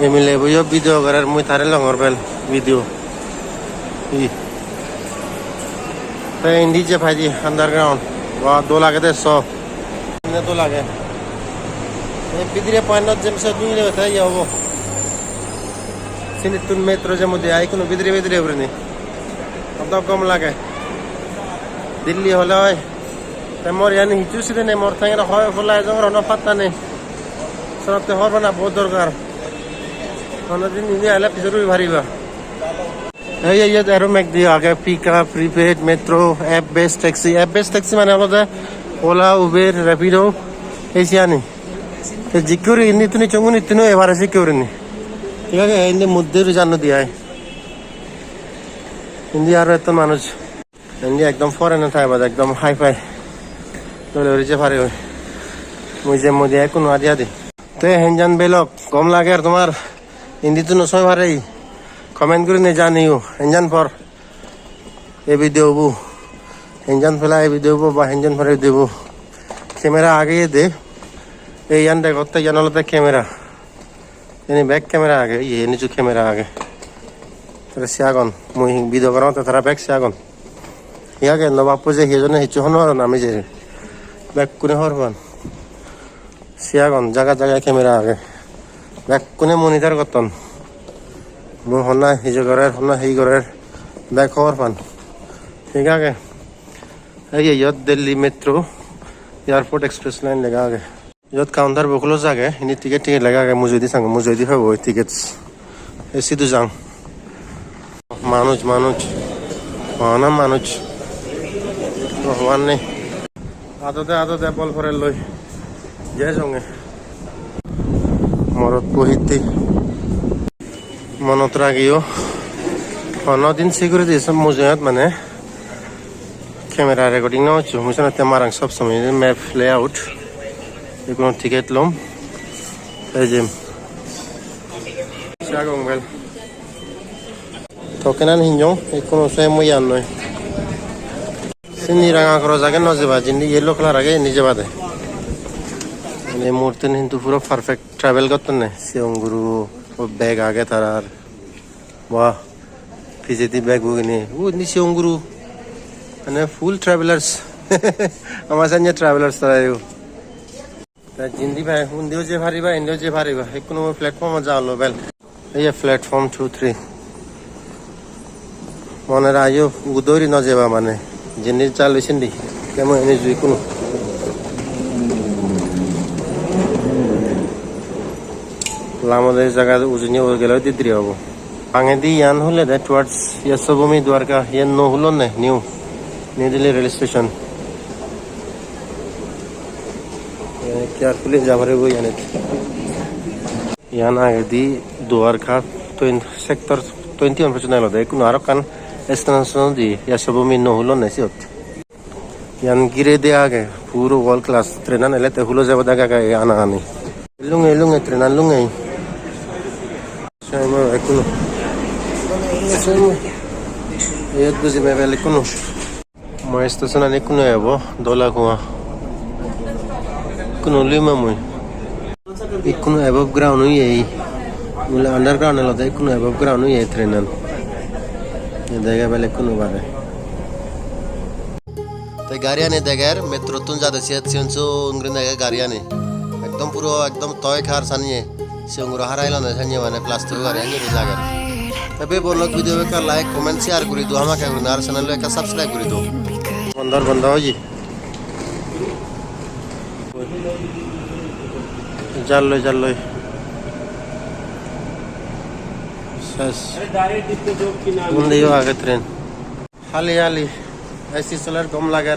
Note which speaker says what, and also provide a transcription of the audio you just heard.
Speaker 1: Emile boyo video garar muy tare langor bel video. Te indi je bhaji underground. Wa do lage de so. Ne do lage. E bidire point jem se dungile bata ya hobo. Sinitun metro je mode ai kono bidire urni. Abda kom lage. Delhi hole hoy. Te mor yani hichu side ne mor thangera hoy fola jong rono patta ne. Sorte horba na bahut dorkar. दिन India आला जरूर भारी बा ये एरो मैक दिया आगे पिका prepaid metro app based taxi माने হলো ওলা উবের র‍্যাপিডো এসিয়ানি তো জিকিউর ইনি তুনি চঙ্গুনি তিনো এবারে সিকিউর নি ঠিক আছে ইনি মধ্যে জানো দিয়া ইন্ডিয়া আর এত মানুষ ইন্ডিয়া একদম ফরেনার থাকে বাদ একদম হাই ফাই তোলে রিজে ভারি হয় মুজে মধ্যে কোনো আদিয়া দি তে হেনজান বেলক কম লাগে আর তোমার हिंदी तो नसोय भारे कमेंट करी ने जानियो इंजन पर ये वीडियो बु इंजन फला ये वीडियो बु बा इंजन पर वीडियो बु कैमरा आगे ये दे ये यान दे गोत्ते जानल दे कैमरा यानी बैक कैमरा आगे ये नीचे कैमरा आगे तेरे सियागन मुई वीडियो करो तो तेरा बैक सियागन या के नवापु जे हे जने हिचो हनो नामी जे बैक कुने हरबान सियागन जगह कैमरा आगे बैक कोने मॉनिटर करतन मु होना हिजो गरार होना ही गरार बैक और फन ठीक है ये यद Delhi metro airport express line लगा के यद काउंटर बखलो जागे इनी टिकट लगा के मुझे संग मुझे हो टिकट्स एसी तो जांग मानुज माना मानुज भगवान ने आदते बल फरे लय जय संगे মরত পহিতে মনত রাখিও অনদিন সিকিউরিটি সব মুজেত মানে ক্যামেরা রেকর্ডিং না হচ্ছে মুসনা তেমারাং সব সময় ম্যাপ লেআউট এগুলো টিকেট লম এই যে সাগং বেল তোকেনান হিনজং এগুলো সে ময়ান নয় সিনি রাঙা করা জায়গা নজেবা জিনি ইয়েলো কালার আগে নিজে বাদে ये मूर्ति नहीं तो पूरा परफेक्ट ट्रैवल करते हैं सिंगुरु वो बैग आ गया तार वाह फिजिटी बैग वो नहीं वो नहीं सिंगुरु अने फुल ट्रैवलर्स हमारे साथ ये ट्रैवलर्स तार है वो जिंदी भाई उन्दियो जे भारी बा इंडियो जे भारी बा एक कोनो प्लेटफॉर्म जा लो बेल ये प्लेटफॉर्म 2-3 मने रायो गुदोरी न जेबा माने जिंदी चालू सिंदी केमो एने जुई कोनो लामोदे जगह उजनी हो गेलो दिद्री हबो आंगेदी यान होले दैट टुवर्ड्स यशोभूमि द्वारका यान नो हुलो ने New Delhi railway station carefully जाबरे वो यान आगेदी द्वारका तो इन सेक्टर 21% नालो दे कुन आरो कान एक्सटेंशन दी यशोभूमि नो हुलो ने सियोत यान गिरे दे आगे पूरो वर्ल्ड क्लास ट्रेन नेलेते हुलो जाबो दागा का आना आनी लुंगे train लुंगे Saya mau aku loh. Saya mau. Ya tu sih मैं पहले कुनो. मैं स्टेशन आने कुनो है वो $2 हुआ. कुनो लिमा मैं. एक कुनो above ground हुई है. मुझे underground है लोग एक कुनो above ground हुई है ट्रेनन. ये देखा पहले कुनो बारे. तो गाड़ियाँ ने देखा यार मेट्रो तुम ज़्यादा सिंचो उंगली देखा गाड़ियाँ ने. एकदम पूरा एकदम तोय खार सानी है. सिंगुर हराइला ना जानिए माने प्लास्टिक गाड़ी आने की लागत तबे बोलो वीडियो का लाइक कमेंट शेयर करी दो हमारे क्या करूँ चैनल का सब्सक्राइब करी दो बंदा हो जी चल लो बंदे आगे ट्रेन हाली ऐसी सोलर कम लगा